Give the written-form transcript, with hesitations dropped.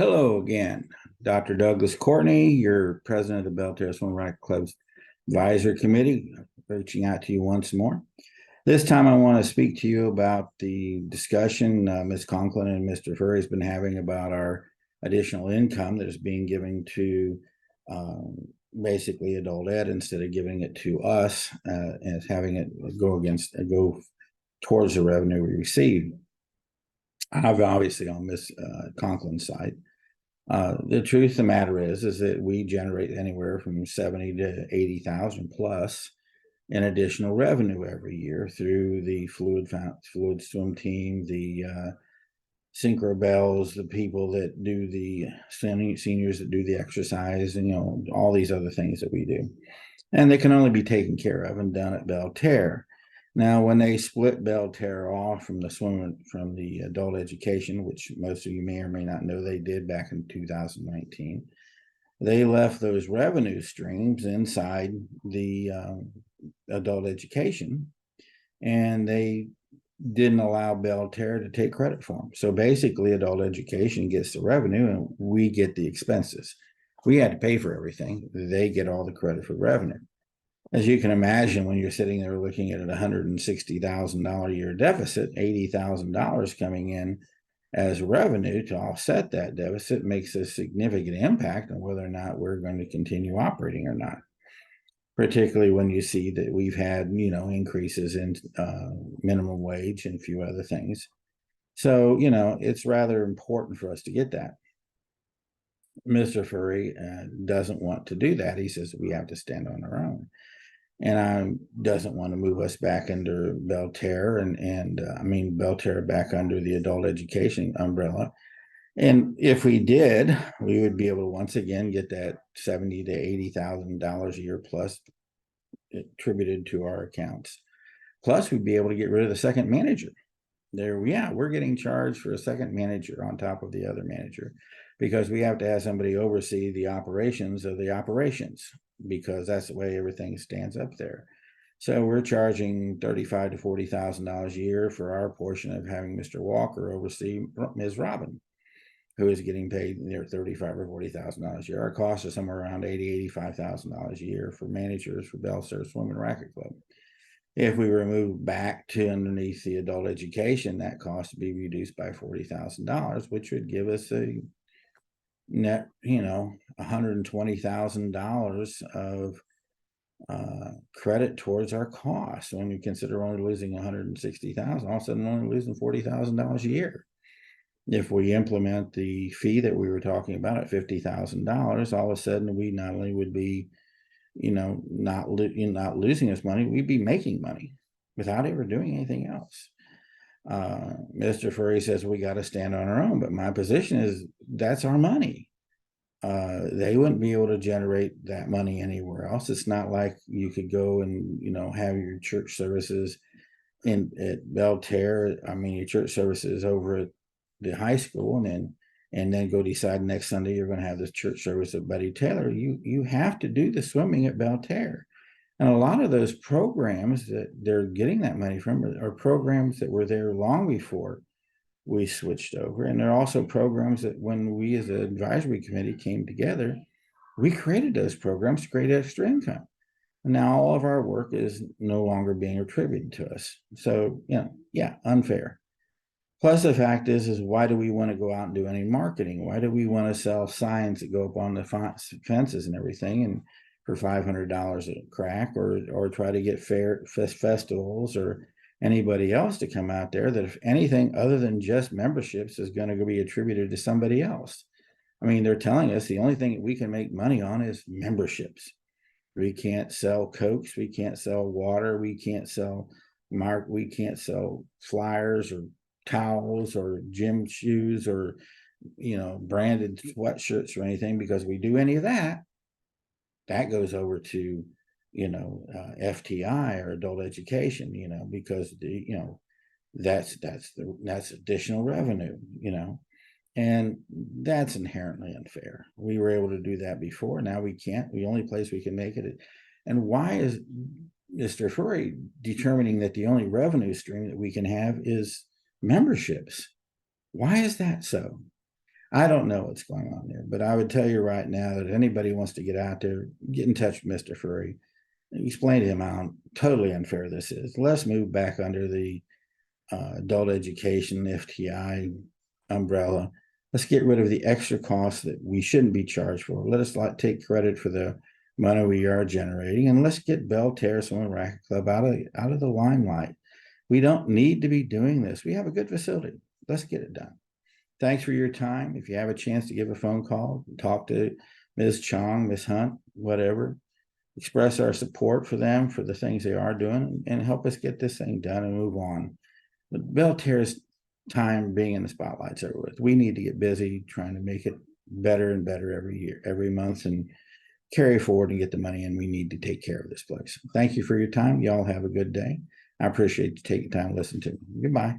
Hello again, Dr. Douglas Courtney, your president of the Belle Terre Health Club's advisory committee, reaching out to you once more. This time I want to speak to you about the discussion Ms. Conklin and Mr. Furry has been having about our additional income that is being given to basically adult ed instead of giving it to us and having it go towards the revenue we receive. I'm obviously on Ms. Conklin's side. The truth of the matter is that we generate anywhere from 70 to 80,000 plus in additional revenue every year through the fluid swim team, the synchro bells, the people that do the seniors that do the exercise, and all these other things that we do, and they can only be taken care of and done at Belle Terre. Now, when they split Belle Terre off from the adult education, which most of you may or may not know they did back in 2019, they left those revenue streams inside the adult education, and they didn't allow Belle Terre to take credit for them. So basically, adult education gets the revenue and we get the expenses. We had to pay for everything. They get all the credit for revenue. As you can imagine, when you're sitting there looking at a $160,000 a year deficit, $80,000 coming in as revenue to offset that deficit makes a significant impact on whether or not we're going to continue operating or not. Particularly when you see that we've had, increases in minimum wage and a few other things. So, it's rather important for us to get that. Mr. Furry doesn't want to do that. He says we have to stand on our own. And doesn't want to move us back under Belle Terre and Belle Terre back under the adult education umbrella. And if we did, we would be able to once again get that $70,000 to $80,000 a year plus attributed to our accounts. Plus, we'd be able to get rid of the second manager. We're getting charged for a second manager on top of the other manager because we have to have somebody oversee the operations of the operations, because that's the way everything stands up there. So we're charging $35,000 to $40,000 a year for our portion of having Mr. Walker oversee Ms. Robin, who is getting paid near $35,000 or $40,000 a year. Our costs are somewhere around $80,000 to $85,000 a year for managers for Belle Terre Swim and Racket Club. If we remove back to underneath the adult education, that cost would be reduced by $40,000, which would give us a net, $120,000 of credit towards our costs. When you consider only losing $160,000, all of a sudden only losing $40,000 a year. If we implement the fee that we were talking about at $50,000, all of a sudden we not only would be, not losing us money, we'd be making money without ever doing anything else. Mr. Furry says we got to stand on our own, but my position is that's our money. They wouldn't be able to generate that money anywhere else. It's not like you could go and have your church services at Belle Terre. Your church services over at the high school, and then go decide next Sunday you're going to have this church service at Buddy Taylor. You have to do the swimming at Belle Terre. And a lot of those programs that they're getting that money from are programs that were there long before we switched over. And there are also programs that when we as an advisory committee came together, we created those programs to create extra income. And now all of our work is no longer being attributed to us. So, unfair. Plus, the fact is why do we want to go out and do any marketing? Why do we want to sell signs that go up on the fences and everything and for $500 a crack, or try to get festivals or anybody else to come out there that if anything other than just memberships is going to be attributed to somebody else? They're telling us the only thing that we can make money on is memberships. We can't sell Cokes, we can't sell water, we can't sell flyers or towels or gym shoes or branded sweatshirts or anything, because we do any of that goes over to FTI or adult education, because that's additional revenue, and that's inherently unfair. We were able to do that before, now we can't. The only place we can make it. And why is Mr. Furry determining that the only revenue stream that we can have is memberships? Why is that so? I don't know what's going on there, but I would tell you right now that anybody wants to get out there, get in touch with Mr. Furry. Explain to him how totally unfair this is. Let's move back under the adult education FTI umbrella. Let's get rid of the extra costs that we shouldn't be charged for. Let us take credit for the money we are generating, and let's get Belle Terre Swimming Racket Club out of the limelight. We don't need to be doing this. We have a good facility. Let's get it done. Thanks for your time. If you have a chance to give a phone call, talk to Ms. Chong, Ms. Hunt, whatever, express our support for them for the things they are doing and help us get this thing done and move on. But Belle Terre's time being in the spotlight's over with. We need to get busy trying to make it better and better every year, every month, and carry forward and get the money in. We need to take care of this place. Thank you for your time. Y'all have a good day. I appreciate you taking time to listen to me. Goodbye.